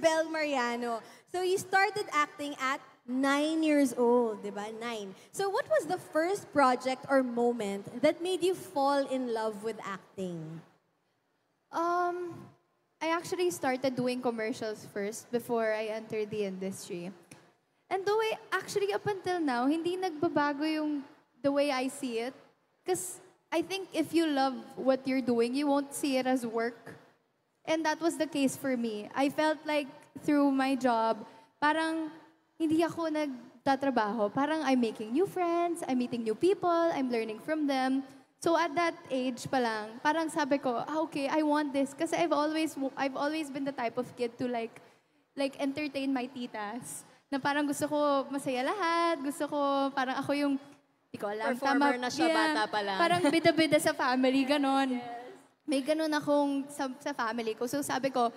Bel Mariano. So you started acting at 9 years old, di ba? 9. So what was the first project or moment that made you fall in love with acting? I actually started doing commercials first before I entered the industry. And the way, actually up until now, hindi nagbabago yung the way I see it. Because I think if you love what you're doing, you won't see it as work. And that was the case for me. I felt like through my job, parang hindi ako nagtatrabaho. Parang I'm making new friends, I'm meeting new people, I'm learning from them. So at that age pa lang, parang sabi ko, okay, I want this. Kasi I've always been the type of kid to like entertain my titas. Na parang gusto ko masaya lahat, gusto ko parang ako yung, di ko alam. Performer na siya, bata pa lang. Parang bida-bida sa family, ganon. Yes. May ganon akong sa family ko. So sabi ko,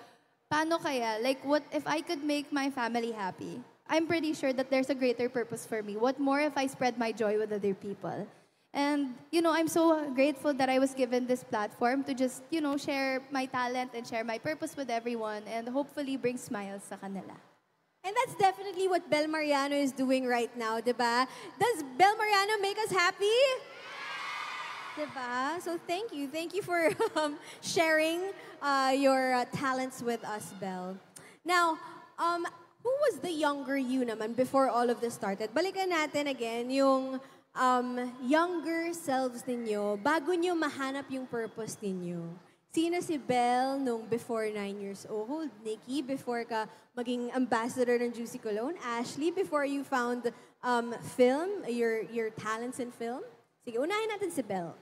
paano kaya? Like, what if I could make my family happy? I'm pretty sure that there's a greater purpose for me. What more if I spread my joy with other people? And, I'm so grateful that I was given this platform to just, share my talent and share my purpose with everyone and hopefully bring smiles sa kanila. And that's definitely what Bel Mariano is doing right now, di ba? Does Bel Mariano make us happy? Diba? So thank you. Thank you for sharing your talents with us, Bel. Now, who was the younger you naman before all of this started? Balikan natin again yung younger selves ninyo bago nyo mahanap yung purpose ninyo. Sino si Bel nung before 9 years old? Nikki, before ka maging ambassador ng Juicy Cologne? Ashley, before you found film, your talents in film? Sige, unahin natin si Bel.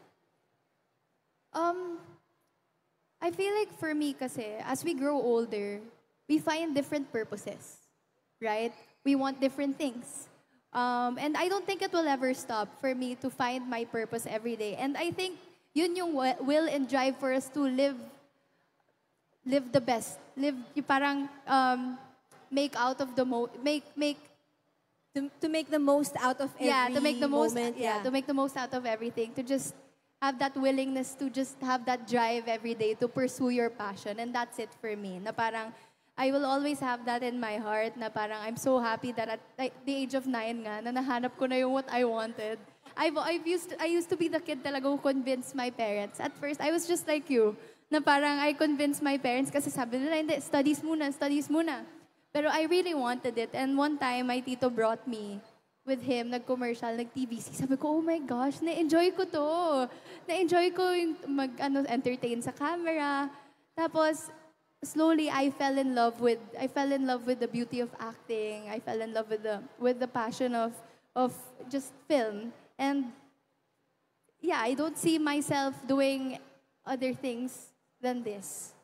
I feel like for me kasi, as we grow older, we find different purposes, right? We want different things. And I don't think it will ever stop for me to find my purpose every day. And I think yun yung will and drive for us to live the best. Live, yung parang make out of the to make the most out of every to make the most moment. to make the most out of everything. To just have that willingness to just have that drive every day to pursue your passion. And that's it for me. Na parang I will always have that in my heart na parang I'm so happy that at the age of 9 nga, na nahanap ko na yung what I wanted. I used to be the kid talaga who convinced my parents. At first, I was just like you, na parang I convinced my parents kasi sabi nila, hindi, studies muna. Pero I really wanted it. And one time, my tito brought me with him, nag-commercial, nag-TVC. Sabi ko, oh my gosh, na-enjoy ko to. Na-enjoy ko yung entertain sa camera. Tapos, slowly I fell in love with the beauty of acting. I fell in love with the passion of just film. And yeah, I don't see myself doing other things than this.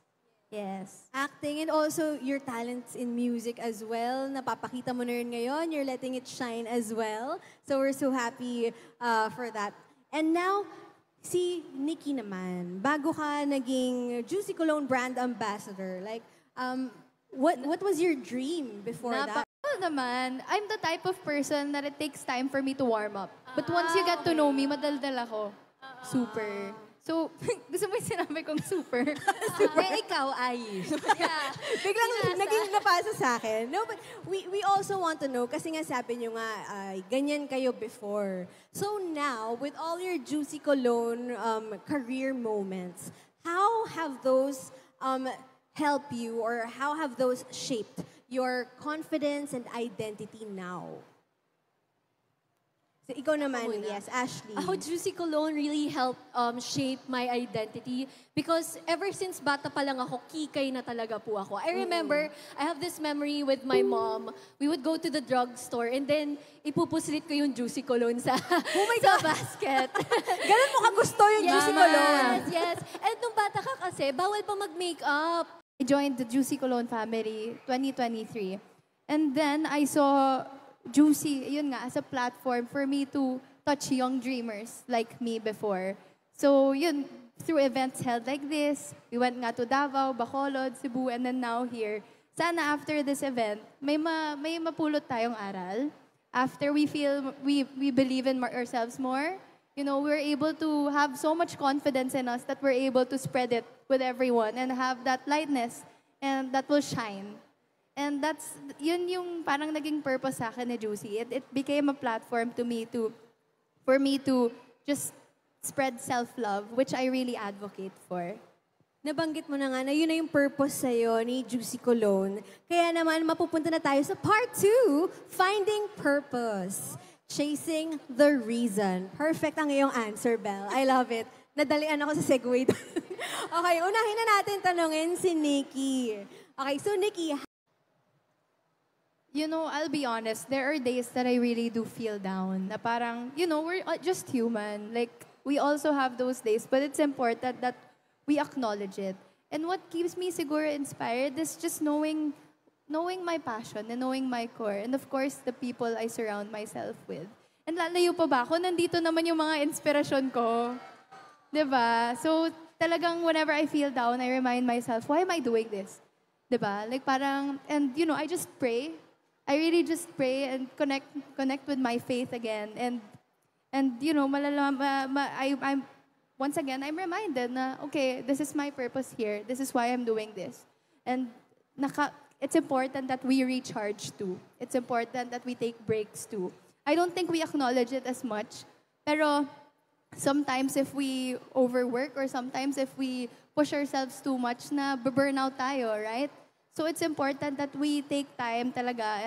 Yes. Acting and also your talents in music as well. Napapakita mo na rin ngayon. You're letting it shine as well. So we're so happy for that. And now, si Nikki naman, bago ka naging Juicy Cologne brand ambassador, like, what was your dream before that? Naman, I'm the type of person that it takes time for me to warm up. But once you get to know me, madaldal ako. Super. So, gusto mo yung sinabi kong super? Super. Ikaw, ay. Yeah. Biglang naging napasa sa akin. No, but we also want to know, kasi nga sabi nyo nga, ganyan kayo before. So now, with all your Juicy Cologne career moments, how have those help you or how have those shaped your confidence and identity now? So, ikaw naman, yes, Ashley. Ako, Juicy Cologne really helped shape my identity because ever since bata pa lang ako, kikay na talaga po ako. I remember, I have this memory with my mom. We would go to the drugstore and then ipupuslit ko yung Juicy Cologne sa, sa basket. Ganun mo kagusto yung Juicy Cologne. Yes. And nung bata ka kasi, bawal pa mag-makeup. I joined the Juicy Cologne family 2023. And then I saw Juicy, yun nga, as a platform for me to touch young dreamers like me before. So, yun, through events held like this, we went nga to Davao, Bacolod, Cebu, and then now here. Sana after this event, may mapulot tayong aral. After we feel, we believe in ourselves more, we're able to have so much confidence in us that we're able to spread it with everyone and have that lightness and that will shine. And yun yung parang naging purpose sa akin ni Juicy. It became a platform for me to just spread self-love, which I really advocate for. Nabanggit mo na nga na yun na yung purpose sa'yo ni Juicy Cologne. Kaya naman, mapupunta na tayo sa part 2, Finding Purpose. Chasing the Reason. Perfect ang iyong answer, Belle. I love it. Nadalian ako sa segue. Okay, unahin na natin tanungin si Nikki. Okay, so Nikki, You know, I'll be honest, there are days that I really do feel down. Na parang, you know, we're just human. Like, we also have those days, but it's important that we acknowledge it. And what keeps me siguro inspired is just knowing my passion and knowing my core. And of course, the people I surround myself with. And lalayo pa ba ako? Nandito naman yung mga inspirasyon ko. 'Di ba? So, talagang whenever I feel down, I remind myself, why am I doing this? 'Di ba? Like parang, and you know, I just pray. I really just pray and connect with my faith again. And you know, I'm once again, I'm reminded na, okay, this is my purpose here. This is why I'm doing this. And it's important that we recharge too. It's important that we take breaks too. I don't think we acknowledge it as much. Pero sometimes if we overwork or sometimes if we push ourselves too much na burnout tayo, right? So it's important that we take time talaga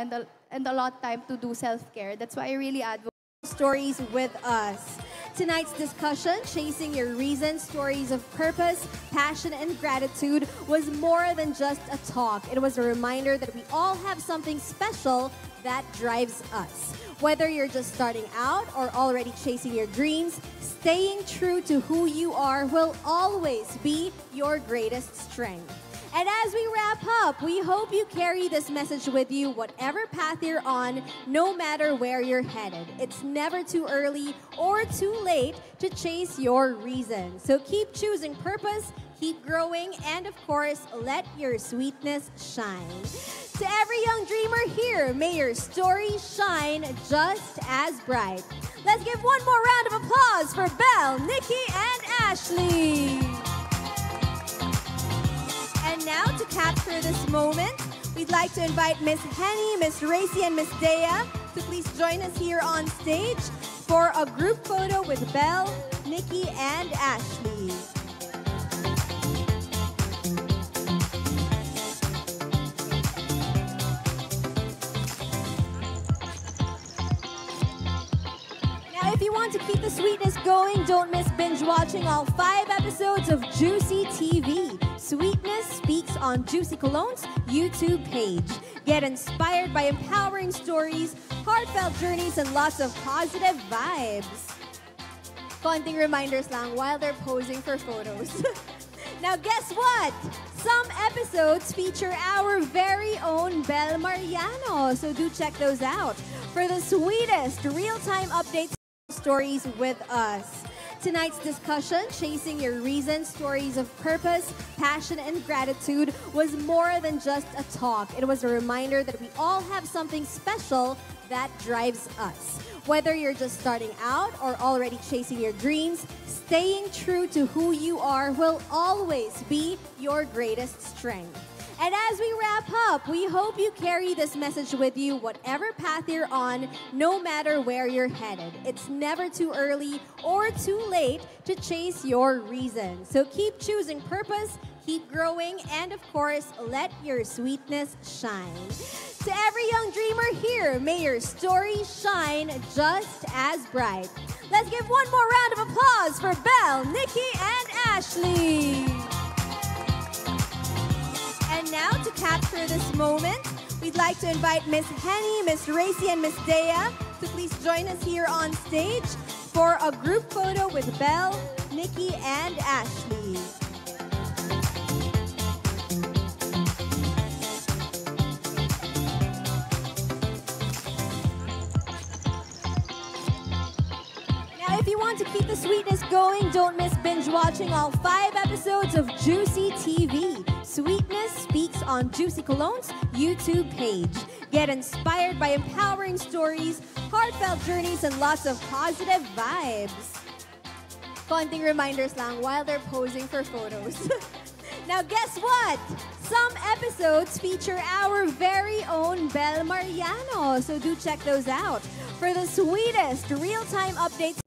and a lot time to do self-care. That's why I really advocate. Stories with us. Tonight's discussion, Chasing Your Reason, Stories of Purpose, Passion, and Gratitude, was more than just a talk. It was a reminder that we all have something special that drives us. Whether you're just starting out or already chasing your dreams, staying true to who you are will always be your greatest strength. And as we wrap up, we hope you carry this message with you, whatever path you're on, no matter where you're headed. It's never too early or too late to chase your reason. So keep choosing purpose, keep growing, and of course, let your sweetness shine. To every young dreamer here, may your story shine just as bright. Let's give one more round of applause for Belle, Nikki, and Ashley. And now, to capture this moment, we'd like to invite Miss Henny, Miss Racy, and Miss Dea to please join us here on stage for a group photo with Belle, Nikki, and Ashley. Now, if you want to keep the sweetness going, don't miss binge watching all 5 episodes of Juicy TV. Sweetness Speaks on Juicy Cologne's YouTube page. Get inspired by empowering stories, heartfelt journeys, and lots of positive vibes. Konting reminders lang while they're posing for photos. Now, guess what? Some episodes feature our very own Belle Mariano, so do check those out for the sweetest real-time updates stories with us. Tonight's discussion, Chasing Your Reason, Stories of Purpose, Passion, and Gratitude, was more than just a talk. It was a reminder that we all have something special that drives us. Whether you're just starting out or already chasing your dreams, staying true to who you are will always be your greatest strength. And as we wrap up, we hope you carry this message with you, whatever path you're on, no matter where you're headed. It's never too early or too late to chase your reason. So keep choosing purpose, keep growing, and of course, let your sweetness shine. To every young dreamer here, may your story shine just as bright. Let's give one more round of applause for Belle, Nikki, and Ashley. And now, to capture this moment, we'd like to invite Miss Henny, Miss Racy, and Miss Dea to please join us here on stage for a group photo with Belle, Nikki, and Ashley. Now, if you want to keep the sweetness going, don't miss binge watching all 5 episodes of Juicy TV. Sweetness Speaks on Juicy Cologne's YouTube page. Get inspired by empowering stories, heartfelt journeys, and lots of positive vibes. Konting reminders lang while they're posing for photos. Now, guess what? Some episodes feature our very own Bel Mariano. So do check those out. For the sweetest real-time updates